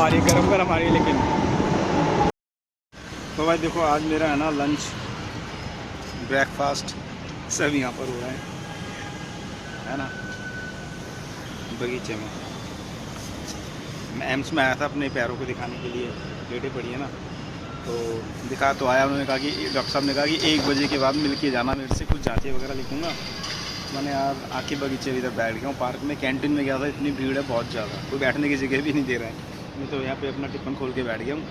आ रही है, गरम गरम आ रही है। लेकिन तो भाई देखो, आज मेरा है ना लंच ब्रेकफास्ट सब यहाँ पर हो रहा है ना, बगीचे में। मैं एम्स में आया था अपने पैरों को दिखाने के लिए, डेटे पड़ी है ना, तो दिखा तो आया। उन्होंने कहा कि डॉक्टर साहब ने कहा कि 1 बजे के बाद मिल के जाना मेरे से, कुछ जाँचें वगैरह लिखूँगा। मैंने यार आके बगीचे इधर बैठ गया हूँ। पार्क में कैंटीन में गया था, इतनी भीड़ है बहुत ज़्यादा, कोई बैठने की जगह भी नहीं दे रहा है। मैं तो यहाँ पे अपना टिफ़िन खोल के बैठ गया हूँ।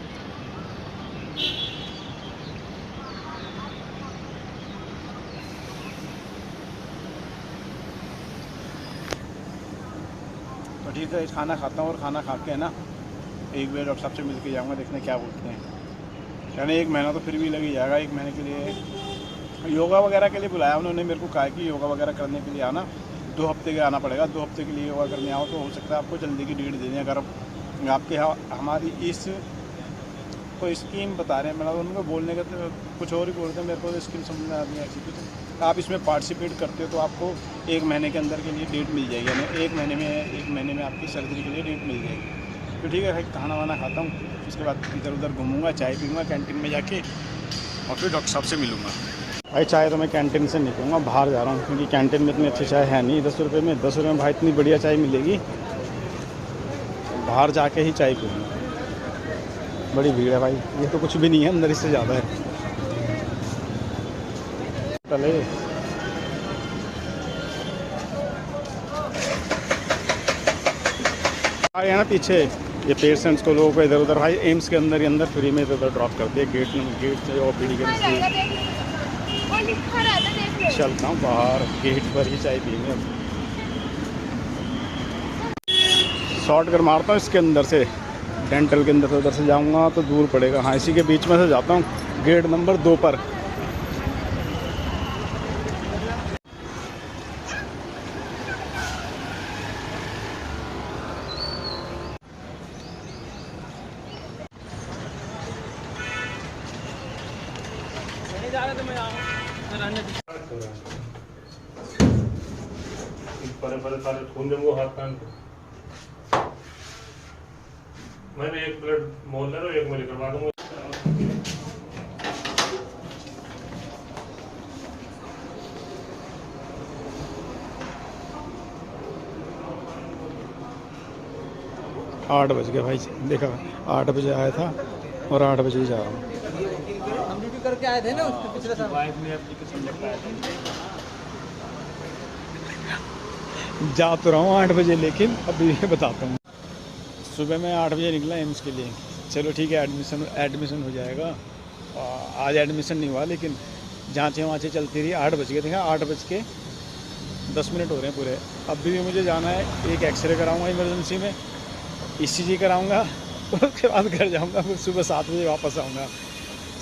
तो ठीक है, खाना खाता हूँ और खाना खा के है ना, एक बार डॉक्टर साहब से मिल के जाऊँगा, देखने क्या बोलते हैं। यानी 1 महीना तो फिर भी लग ही जाएगा। 1 महीने के लिए योगा वगैरह के लिए बुलाया उन्होंने मेरे को। कहा कि योगा वगैरह करने के लिए आना, 2 हफ्ते के आना पड़ेगा। 2 हफ्ते के लिए योगा करने आओ तो हो सकता है आपको जल्दी की डेट देनी। अगर आपके यहाँ हमारी इस कोई स्कीम बता रहे हैं, मतलब उनको बोलने का तो कुछ और ही बोलते हैं, मेरे को स्कीम समझ में आती है ऐसी कुछ। आप इसमें पार्टिसिपेट करते हो तो आपको 1 महीने के अंदर के लिए डेट मिल जाएगी। यानी 1 महीने में आपकी सर्जरी के लिए डेट मिल जाएगी। तो ठीक है भाई, खाना वाना खाता हूँ, उसके बाद इधर उधर घूमूंगा, चाय पीऊँगा कैंटीन में जाके, और फिर डॉक्टर साहब से मिलूँगा। भाई चाय तो मैं कैंटीन से नहीं पीऊँगा, बाहर जा रहा हूँ, क्योंकि कैंटीन में इतनी अच्छी चाय है नहीं। 10 रुपये में भाई इतनी बढ़िया चाय मिलेगी, बाहर जाके ही चाय पीऊँगा। बड़ी भीड़ है भाई, ये तो कुछ भी नहीं है, अंदर इससे ज़्यादा है। चले आए ना पीछे, ये पेशेंट्स को, लोगों को इधर उधर भाई एम्स के अंदर ही अंदर फ्री में इधर उधर ड्रॉप कर दिए। गेट से ओपीडी के नज़दीक चलता हूँ बाहर, गेट पर ही चाय पीएंगे। शॉर्ट कर मारता हूँ इसके अंदर से, डेंटल के अंदर से। उधर से जाऊँगा तो दूर पड़ेगा। हाँ, इसी के बीच में से जाता हूँ, गेट नंबर 2 पर। खून जमो हाथ कान को। मैंने 1 प्लेट मोल ले लो, 1 मैं करवा दूंगा। 8 बज गए भाई, देखा 8 बजे आया था और 8 बजे ही जा रहा हूँ। हम ड्यूटी करके आए थे ना उसके पिछले साल। जा तो रहा हूँ 8 बजे, लेकिन अभी ये बताता हूँ। सुबह में 8 बजे निकला एम्स के लिए। चलो ठीक है, एडमिशन हो जाएगा। आज एडमिशन नहीं हुआ, लेकिन जाँचें वाँचें चलती रही। 8 बज गए थे, 8 बज के 10 मिनट हो रहे हैं पूरे। अभी भी मुझे जाना है, एक एक्सरे कराऊँगा इमरजेंसी में, ECG कराऊँगा, उसके बाद घर जाऊँगा। फिर सुबह 7 बजे वापस आऊँगा।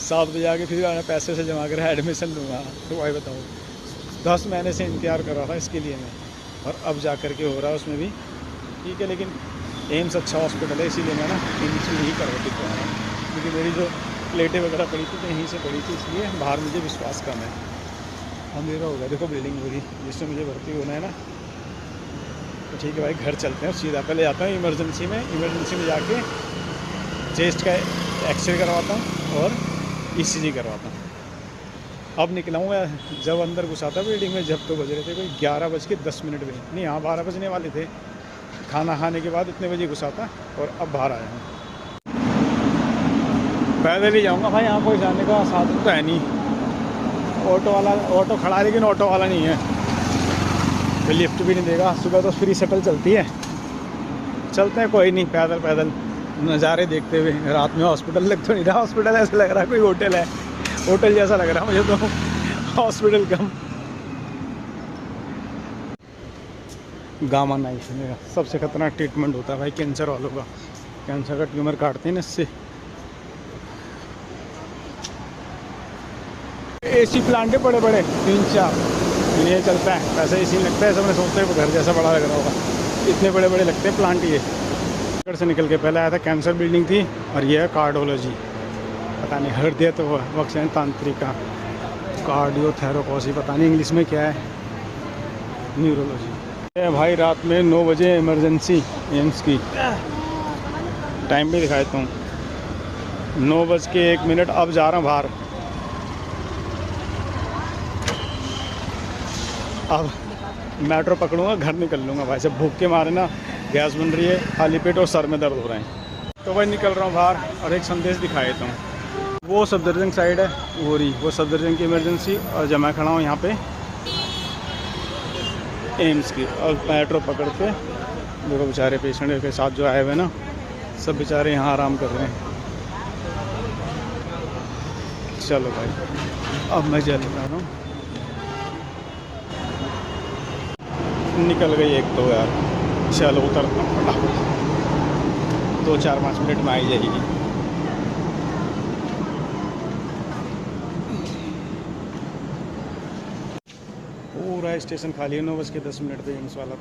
7 बजे आके फिर पैसे से जमा कर एडमिशन लूँगा। तो भाई बताओ, 10 महीने से इंतज़ार कर रहा था इसके लिए मैं, और अब जा कर के हो रहा है उसमें भी। ठीक है, लेकिन एम्स अच्छा हॉस्पिटल है, इसीलिए मैं ना एम्स में ही करवा रहा हूँ। क्योंकि मेरी जो प्लेटें वगैरह पड़ी थी तो यहीं से पड़ी थी, इसलिए बाहर मुझे विश्वास कम है। अंधेरा हो गया, देखो बिल्डिंग पूरी, जिससे मुझे भर्ती होना है ना। तो ठीक है भाई, घर चलते हैं। सीधा पहले जाता हूँ इमरजेंसी में जाके चेस्ट का एक्सरे करवाता हूँ और ECG करवाता हूँ। अब निकला हूँ मैं, जब अंदर घुसा था बिल्डिंग में, जब तो बज रहे थे कोई 11:10 भी नहीं। हाँ, 12 बजने वाले थे। खाना खाने के बाद इतने बजे घुसा था और अब बाहर आया हूँ। पैदल ही जाऊँगा भाई, यहाँ कोई जाने का साधन तो है नहीं। ऑटो खड़ा है, लेकिन ऑटो वाला नहीं है, तो लिफ्ट भी नहीं देगा। सुबह तो फ्री शटल चलती है, चलते हैं, कोई नहीं, पैदल नज़ारे देखते हुए। रात में हॉस्पिटल लग तो नहीं रहा, हॉस्पिटल ऐसा लग रहा है कोई होटल है, होटल जैसा लग रहा है मुझे तो, हॉस्पिटल कम। गामा नाइफ मेरा सबसे खतरनाक ट्रीटमेंट होता है भाई कैंसर वालों का। कैंसर का ट्यूमर काटते हैं ना इससे। AC प्लांट है बड़े बड़े, 3-4 ये चलता है, वैसे AC लगता है, सबने सोचते हैं घर जैसा बड़ा लग रहा होगा। इतने बड़े बड़े लगते हैं प्लांट ये। घर से निकल के पहले आया था, कैंसर बिल्डिंग थी, और ये है कार्डियोलॉजी, पता नहीं हृदय तो वक्शन तांत्रिका, कार्डियोथेरोपॉसी, पता नहीं इंग्लिश में क्या है, न्यूरोलॉजी। भाई रात में 9 बजे इमरजेंसी एम्स की, टाइम भी दिखा देता हूँ, 9:01। अब जा रहा हूँ बाहर। अब मेट्रो पकड़ूंगा, घर निकल लूँगा भाई। से भूख के मारे ना गैस बन रही है, खाली पेट और सर में दर्द हो रहे हैं। तो भाई निकल रहा हूँ बाहर और एक संदेश दिखा देता हूँ। वो सफदरजंग साइड है, वो रही वो सफदरजंग की इमरजेंसी, और जब मैं खड़ा हूँ यहाँ पे एम्स की, और मेट्रो पकड़ के देखो बेचारे पेशेंट के साथ जो आए हुए ना, सब बेचारे यहाँ आराम कर रहे हैं। चलो भाई अब मैं चल रहा हूँ। निकल गई एक तो यार, चलो उतरता हूँ फटाफट, 2-4-5 मिनट में आ ही जाएगी। पूरा स्टेशन खाली है, 9:10 पे एम्स वाला।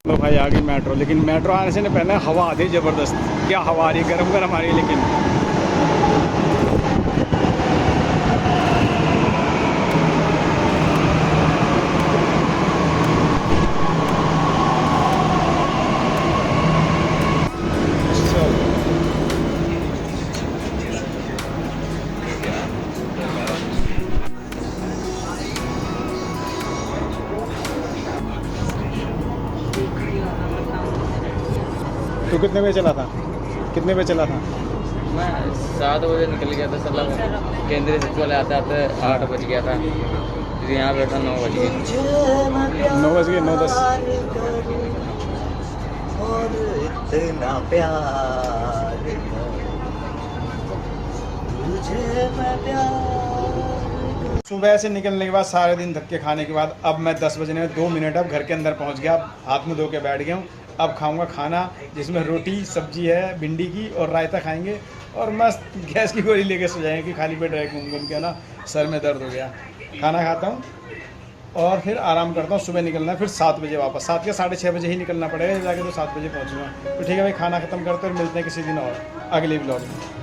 तो भाई आ गई मेट्रो, लेकिन मेट्रो आने से पहले हवा आ रही ज़बरदस्त। क्या हवा आ रही है, गर्म गर्म आ रही है। लेकिन तो कितने बजे चला था? कितने बजे चला था? मैं 7 बजे निकल गया था सलाह, केंद्रीय सचिवालय आते आते 8 बज गया था, फिर यहाँ बैठा 9 बज गए। 9 बज गए, 9:10। और इतना प्यार तुझे मैं प्यार। सुबह से निकलने के बाद, सारे दिन धक्के खाने के बाद, अब मैं 10 बजने में 2 मिनट अब घर के अंदर पहुंच गया। अब हाथ मुँह धो के बैठ गया हूँ। अब खाऊंगा खाना जिसमें रोटी सब्जी है भिंडी की, और रायता खाएंगे, और मस्त गैस की गोली लेके सो जाएंगे कि खाली पेट रहे घूम घूम के ना सर में दर्द हो गया। खाना खाता हूँ और फिर आराम करता हूँ। सुबह निकलना है फिर 7 बजे वापस, 7 या 6:30 बजे ही निकलना पड़ेगा, जाके तो 7 बजे पहुँचूँगा। तो ठीक है भाई, खाना खत्म करते हैं और मिलते हैं किसी दिन और अगले ब्लॉग में।